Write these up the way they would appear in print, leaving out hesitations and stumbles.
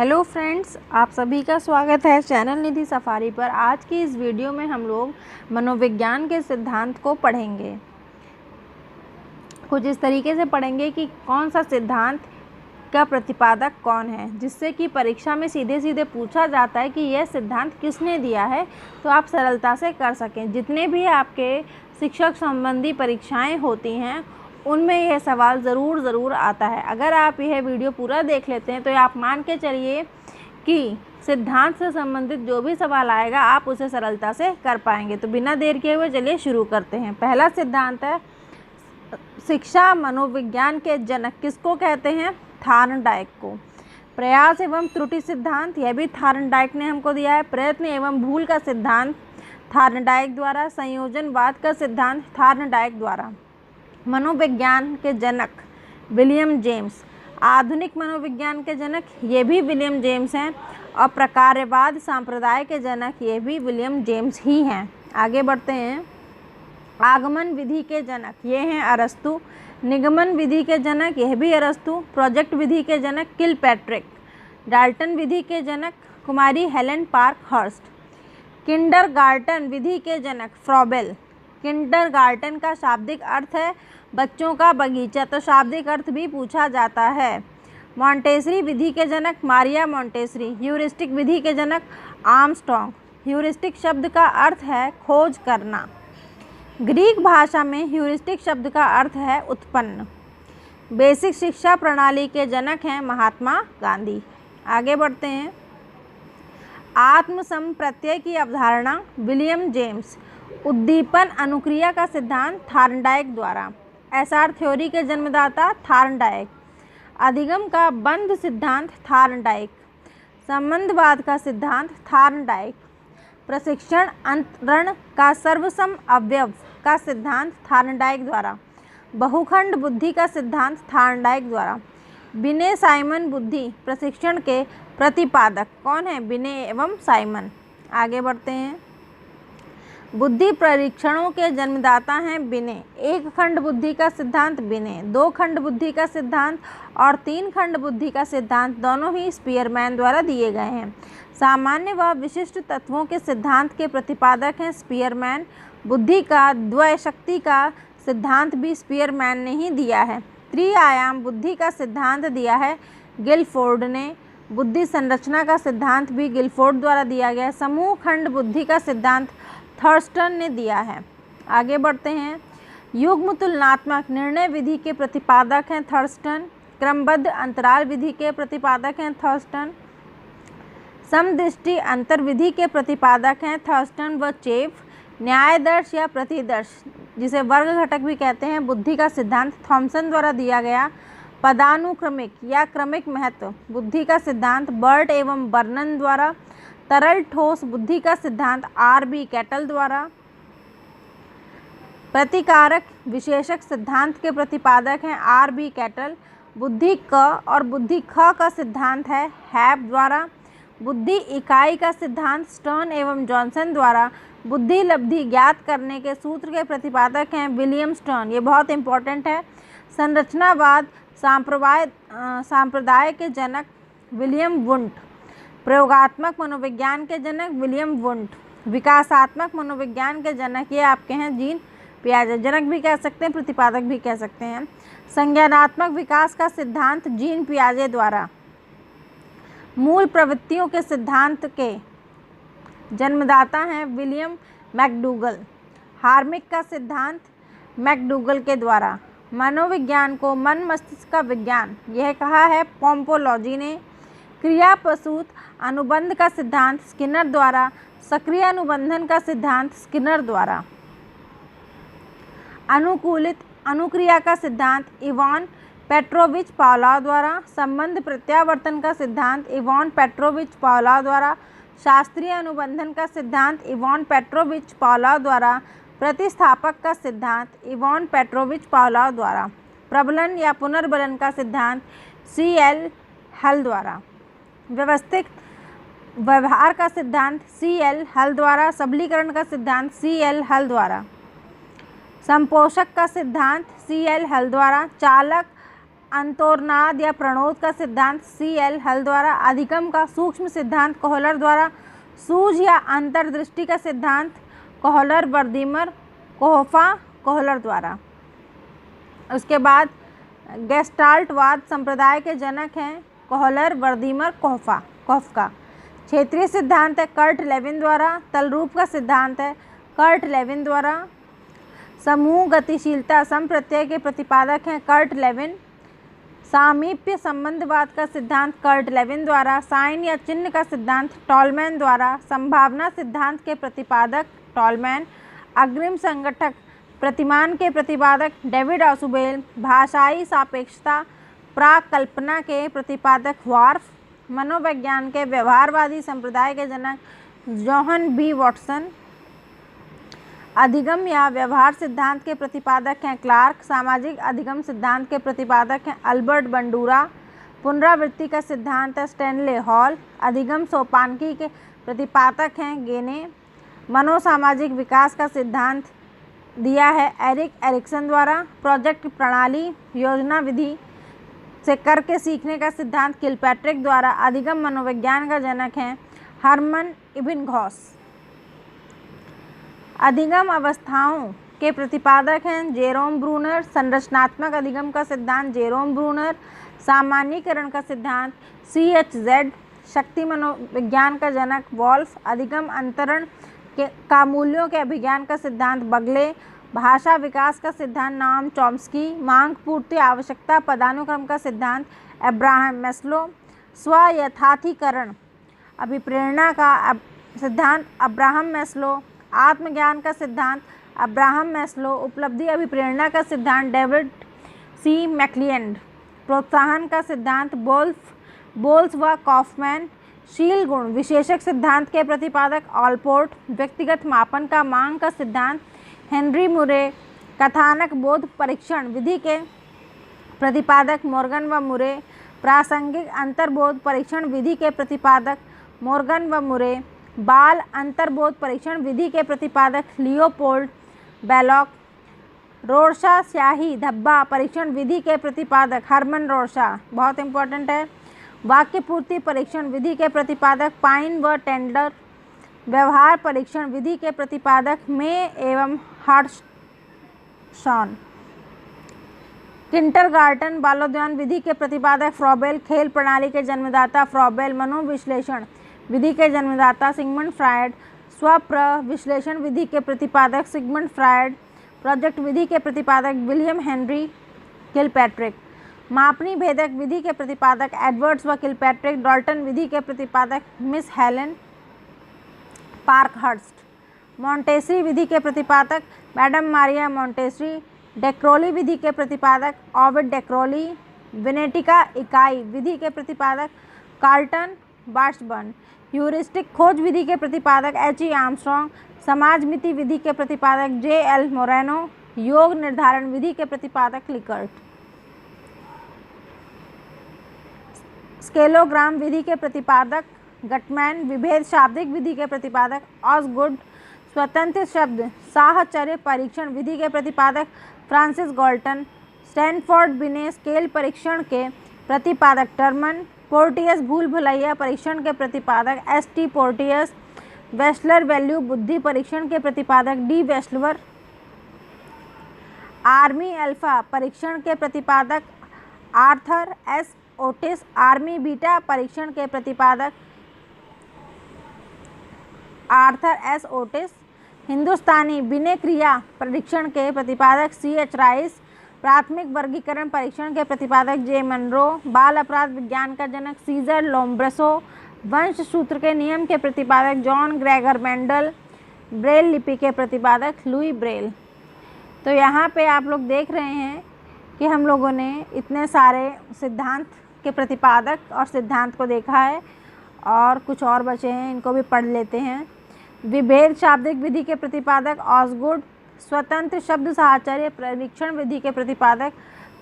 Hello friends, आप सभी का स्वागत है चैनल निधि सफारी पर। आज की इस वीडियो में हम लोग मनोविज्ञान के सिद्धांत को पढ़ेंगे। कुछ इस तरीके से पढ़ेंगे कि कौन सा सिद्धांत का प्रतिपादक कौन है, जिससे कि परीक्षा में सीधे सीधे पूछा जाता है कि यह सिद्धांत किसने दिया है, तो आप सरलता से कर सकें। जितने भी आपके शिक्षक संबंधी परीक्षाएं होती हैं उनमें यह सवाल ज़रूर आता है। अगर आप यह वीडियो पूरा देख लेते हैं तो आप मान के चलिए कि सिद्धांत से संबंधित जो भी सवाल आएगा आप उसे सरलता से कर पाएंगे। तो बिना देर किए हुए चलिए शुरू करते हैं। पहला सिद्धांत है शिक्षा मनोविज्ञान के जनक किसको कहते हैं? थार्नडाइक को। प्रयास एवं त्रुटि सिद्धांत, यह भी थार्नडाइक ने हमको दिया है। प्रयत्न एवं भूल का सिद्धांत थार्नडाइक द्वारा। संयोजनवाद का सिद्धांत थार्नडाइक द्वारा। मनोविज्ञान के जनक विलियम जेम्स। आधुनिक मनोविज्ञान के जनक ये भी विलियम जेम्स हैं। और प्रकार्यवाद संप्रदाय के जनक ये भी विलियम जेम्स ही हैं। आगे बढ़ते हैं। आगमन विधि के जनक ये हैं अरस्तु। निगमन विधि के जनक यह भी अरस्तु। प्रोजेक्ट विधि के जनक किलपैट्रिक। डाल्टन विधि के जनक कुमारी हेलेन पार्कहर्स्ट। किंडरगार्टन विधि के जनक फ्रॉबेल। किंडरगार्टन का शाब्दिक अर्थ है बच्चों का बगीचा, तो शाब्दिक अर्थ भी पूछा जाता है। मॉन्टेसरी विधि के जनक मारिया मॉन्टेसरी। ह्यूरिस्टिक विधि के जनक आर्मस्ट्रॉन्ग। ह्यूरिस्टिक शब्द का अर्थ है खोज करना। ग्रीक भाषा में ह्यूरिस्टिक शब्द का अर्थ है उत्पन्न। बेसिक शिक्षा प्रणाली के जनक हैं महात्मा गांधी। आगे बढ़ते हैं। आत्मसंप्रत्यय की अवधारणा विलियम जेम्स। उद्दीपन अनुक्रिया का सिद्धांत थार्नडाइक द्वारा। एसआर थ्योरी के जन्मदाता थार्नडाइक। अधिगम का बंध सिद्धांत थार्नडाइक। संबंधवाद का सिद्धांत थार्नडाइक। प्रशिक्षण अंतरण का सर्वसम अवयव का सिद्धांत थार्नडाइक द्वारा। बहुखंड बुद्धि का सिद्धांत थार्नडाइक द्वारा। बिने साइमन बुद्धि प्रशिक्षण के प्रतिपादक कौन है? बिने एवं साइमन। आगे बढ़ते हैं। बुद्धि परीक्षणों के जन्मदाता हैं बिने। एक खंड बुद्धि का सिद्धांत बिने। दो खंड बुद्धि का सिद्धांत और तीन खंड बुद्धि का सिद्धांत दोनों ही स्पीयरमैन द्वारा दिए गए हैं। सामान्य व विशिष्ट तत्वों के सिद्धांत के प्रतिपादक हैं स्पीयरमैन। बुद्धि का द्वैशक्ति का सिद्धांत भी स्पीयरमैन ने ही दिया है। त्रिआयाम बुद्धि का सिद्धांत दिया है गिलफोर्ड ने। बुद्धि संरचना का सिद्धांत भी गिलफोर्ड द्वारा दिया गया है। समूह खंड बुद्धि का सिद्धांत थर्स्टन ने दिया है। आगे बढ़ते हैं। युग्म तुलनात्मक निर्णय विधि के प्रतिपादक हैं थर्स्टन। क्रमबद्ध अंतराल विधि के प्रतिपादक हैं थर्स्टन। समदृष्टि अंतर विधि के प्रतिपादक हैं थर्स्टन व चेफ। न्यायदर्श या प्रतिदर्श जिसे वर्ग घटक भी कहते हैं बुद्धि का सिद्धांत थॉमसन द्वारा दिया गया। पदानुक्रमिक या क्रमिक महत्व बुद्धि का सिद्धांत बर्ट एवं बर्नन द्वारा। तरल ठोस बुद्धि का सिद्धांत आर.बी. कैटल द्वारा। प्रतिकारक विशेषक सिद्धांत के प्रतिपादक हैं आर.बी. कैटल। बुद्धि क और बुद्धि ख का सिद्धांत है हैब द्वारा। बुद्धि इकाई का सिद्धांत स्टर्न एवं जॉनसन द्वारा। बुद्धि लब्धि ज्ञात करने के सूत्र के प्रतिपादक हैं विलियम स्टर्न। ये बहुत इंपॉर्टेंट है। संरचनावाद सांप्रदाय के जनक विलियम वुंट। प्रयोगात्मक मनोविज्ञान के जनक विलियम वुंट। विकासात्मक मनोविज्ञान के जनक ये आपके हैं जीन पियाजे। जनक भी कह सकते हैं, प्रतिपादक भी कह सकते हैं। संज्ञानात्मक विकास का सिद्धांत जीन पियाजे द्वारा। मूल प्रवृत्तियों के सिद्धांत के जन्मदाता हैं विलियम मैकडूगल। हार्मिक का सिद्धांत मैकडूगल के द्वारा। मनोविज्ञान को मन मस्तिष्क का विज्ञान यह कहा है पोम्पोलॉजी ने। क्रिया प्रसूत अनुबंध का सिद्धांत स्किनर द्वारा। सक्रिय अनुबंधन का सिद्धांत स्किनर द्वारा। अनुकूलित अनुक्रिया का सिद्धांत इवान पेट्रोविच पावलोव द्वारा। संबंध प्रत्यावर्तन का सिद्धांत इवान पेट्रोविच पावलोव द्वारा। शास्त्रीय अनुबंधन का सिद्धांत इवान पेट्रोविच पावलोव द्वारा। प्रतिस्थापक का सिद्धांत इवान पेट्रोविच पावलोव द्वारा। प्रबलन या पुनर्बलन का सिद्धांत C.L. हल द्वारा। व्यवस्थित व्यवहार का सिद्धांत C.L. हल द्वारा। सबलीकरण का सिद्धांत C.L. हल द्वारा। संपोषक का सिद्धांत C.L. हल द्वारा। चालक अंतोर्नाद या प्रणोद का सिद्धांत CL हल द्वारा, अधिगम का सूक्ष्म सिद्धांत कोहलर द्वारा, सूझ या अंतर्दृष्टि का सिद्धांत कोहलर वर्दीमर कोहफा कोहलर द्वारा। उसके बाद गेस्टाल्टवाद संप्रदाय के जनक हैं कोहलर वर्दीमर कोहफका। क्षेत्रीय सिद्धांत है कर्ट लेविन द्वारा। तलरूप का सिद्धांत है कर्ट लेविन द्वारा। समूह गतिशीलता संप्रत्यय के प्रतिपादक हैं कर्ट लेविन। सामीप्य संबंधवाद का सिद्धांत कर्ट लेविन द्वारा। साइन या चिन्ह का सिद्धांत टॉलमैन द्वारा। संभावना सिद्धांत के प्रतिपादक टॉलमैन। अग्रिम संगठक प्रतिमान के प्रतिपादक डेविड ऑसुबेल। भाषाई सापेक्षता प्राकल्पना के प्रतिपादक वार्फ। मनोविज्ञान के व्यवहारवादी संप्रदाय के जनक जॉहन बी वॉटसन। अधिगम या व्यवहार सिद्धांत के प्रतिपादक हैं क्लार्क। सामाजिक अधिगम सिद्धांत के प्रतिपादक हैं अल्बर्ट बंडूरा। पुनरावृत्ति का सिद्धांत है स्टैनले हॉल। अधिगम सोपानकी के प्रतिपादक हैं गेने। मनोसामाजिक विकास का सिद्धांत दिया है एरिक एरिक्सन द्वारा। प्रोजेक्ट प्रणाली योजना विधि से करके सीखने का सिद्धांत किलपैट्रिक द्वारा। अधिगम मनोविज्ञान का जनक हैं हरमन इबिंघॉस। अधिगम अवस्थाओं के प्रतिपादक हैं जेरोम ब्रूनर। संरचनात्मक अधिगम का सिद्धांत जेरोम ब्रूनर। सामान्यीकरण का सिद्धांत CHZ। शक्ति मनोविज्ञान का जनक वॉल्फ। अधिगम अंतरण का मूल्यों के अभिज्ञान का सिद्धांत बगले। भाषा विकास का सिद्धांत नॉम चॉम्स्की। मांग पूर्ति आवश्यकता पदानुक्रम का सिद्धांत अब्राहम मैस्लो। स्वयथार्थीकरण अभिप्रेरणा का सिद्धांत अब्राहम मैस्लो। आत्मज्ञान का सिद्धांत अब्राहम मैस्लो। उपलब्धि अभिप्रेरणा का सिद्धांत डेविड C मैक्लिएंड। प्रोत्साहन का सिद्धांत बोल्स व कॉफमैन। शील गुण विशेषक सिद्धांत के प्रतिपादक ऑलपोर्ट। व्यक्तिगत मापन का मांग का सिद्धांत हेनरी मुरे। कथानक बोध परीक्षण विधि के प्रतिपादक मॉर्गन व मुरे। प्रासंगिक अंतर्बोध परीक्षण विधि के प्रतिपादक मॉर्गन व मुरे। बाल अंतर्बोध परीक्षण विधि के प्रतिपादक लियोपोल्ड बेलॉक। रोरशा स्याही धब्बा परीक्षण विधि के प्रतिपादक हरमन रोरशा, बहुत इंपॉर्टेंट है। वाक्य पूर्ति परीक्षण विधि के प्रतिपादक पाइन व टेंडर। व्यवहार परीक्षण विधि के प्रतिपादक मे एवं हार्टशॉन। किंटरगार्टन बालोद्यान विधि के प्रतिपादक फ्रॉबेल। खेल प्रणाली के जन्मदाता फ्रॉबेल। मनोविश्लेषण विधि के जन्मदाता सिगमंड फ्रायड। स्वप्रविश्लेषण विधि के प्रतिपादक सिगमंड फ्रायड। प्रोजेक्ट विधि के प्रतिपादक विलियम हेनरी किलपैट्रिक। मापनी भेदक विधि के प्रतिपादक एडवर्ड्स व किलपैट्रिक। डॉल्टन विधि के प्रतिपादक मिस हेलेन पार्कहर्स्ट। मॉन्टेसरी विधि के प्रतिपादक मैडम मारिया मॉन्टेसरी। डेक्रोली विधि के प्रतिपादक ओविड डेक्रोली। विनेटिका इकाई विधि के प्रतिपादक कार्लटन बार्सबर्न। ह्यूरिस्टिक खोज विधि के प्रतिपादक H.E. आर्मस्ट्रॉन्ग। समाजमिति विधि के प्रतिपादक J.L. मोरेनो। योग निर्धारण विधि के प्रतिपादक लिकर्ट। स्केलोग्राम विधि के प्रतिपादक गटमैन। विभेद शाब्दिक विधि के प्रतिपादक ऑसगुड। स्वतंत्र शब्द साहचर्य परीक्षण विधि के प्रतिपादक फ्रांसिस गॉल्टन। स्टैनफोर्ड बिने स्केल परीक्षण के प्रतिपादक टर्मन। पोर्टियस भूल भुलैया परीक्षण के प्रतिपादक S.T. पोर्टियस। वेस्लर वैल्यू बुद्धि परीक्षण के प्रतिपादक D. वेस्लर। आर्मी अल्फा परीक्षण के प्रतिपादक Arthur S. Otis. Army beta परीक्षण के प्रतिपादक आर्थर S. ओटिस। हिंदुस्तानी बिने क्रिया परीक्षण के प्रतिपादक C.H. राइस। प्राथमिक वर्गीकरण परीक्षण के प्रतिपादक J. मनरो। बाल अपराध विज्ञान का जनक सीजर लोम्ब्रेसो। वंश सूत्र के नियम के प्रतिपादक जॉन ग्रेगर मेंडल। ब्रेल लिपि के प्रतिपादक लुई ब्रेल। तो यहाँ पे आप लोग देख रहे हैं कि हम लोगों ने इतने सारे सिद्धांत के प्रतिपादक और सिद्धांत को देखा है, और कुछ और बचे हैं, इनको भी पढ़ लेते हैं। विभेद शाब्दिक विधि के प्रतिपादक ऑसगुड। स्वतंत्र शब्द साहचर्य परीक्षण विधि के प्रतिपादक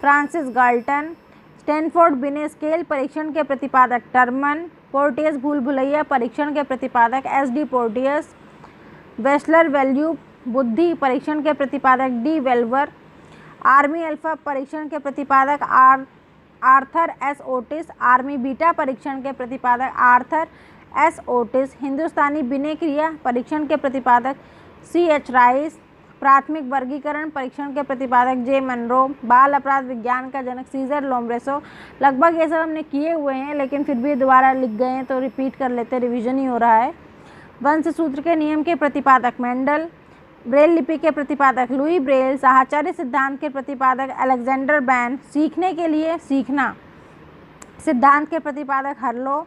फ्रांसिस गाल्टन। स्टैनफोर्ड बिने स्केल परीक्षण के प्रतिपादक टर्मन। पोर्टियस भूल भुलैया परीक्षण के प्रतिपादक S.D. पोर्टियस। वेस्लर वैल्यू बुद्धि परीक्षण के प्रतिपादक D. वेल्वर। आर्मी अल्फा परीक्षण के प्रतिपादक Arthur S Otis. Army beta परीक्षण के प्रतिपादक आर्थर एस ओटिस। हिंदुस्तानी विनय क्रिया परीक्षण के प्रतिपादक C.H. राइस। प्राथमिक वर्गीकरण परीक्षण के प्रतिपादक J. मनरो। बाल अपराध विज्ञान का जनक सीजर लोम्ब्रेसो। लगभग ये सब हमने किए हुए हैं, लेकिन फिर भी दोबारा लिख गए हैं तो रिपीट कर लेते, रिवीजन ही हो रहा है। वंश सूत्र के नियम के प्रतिपादक मेंडल। ब्रेल लिपि के प्रतिपादक लुई ब्रेल। साहचर्य सिद्धांत के प्रतिपादक अलेक्जेंडर बैन। सीखने के लिए सीखना सिद्धांत के प्रतिपादक हर्लो।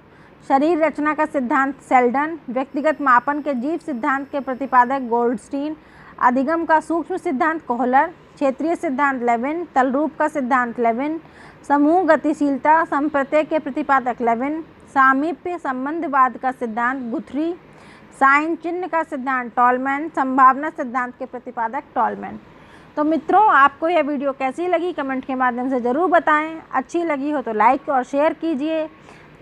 शरीर रचना का सिद्धांत सेल्डन। व्यक्तिगत मापन के जीव सिद्धांत के प्रतिपादक गोल्डस्टीन। अधिगम का सूक्ष्म सिद्धांत कोहलर। क्षेत्रीय सिद्धांत लेविन। तलरूप का सिद्धांत लेविन। समूह गतिशीलता संप्रत्यय के प्रतिपादक लेविन। सामीप्य संबंधवाद का सिद्धांत गुथरी। साइन चिन्ह का सिद्धांत टॉलमैन। संभावना सिद्धांत के प्रतिपादक टॉलमैन। तो मित्रों, आपको यह वीडियो कैसी लगी कमेंट के माध्यम से ज़रूर बताएं। अच्छी लगी हो तो लाइक और शेयर कीजिए।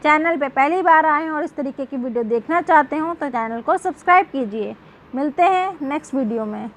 चैनल पे पहली बार आए हैं और इस तरीके की वीडियो देखना चाहते हो तो चैनल को सब्सक्राइब कीजिए। मिलते हैं नेक्स्ट वीडियो में।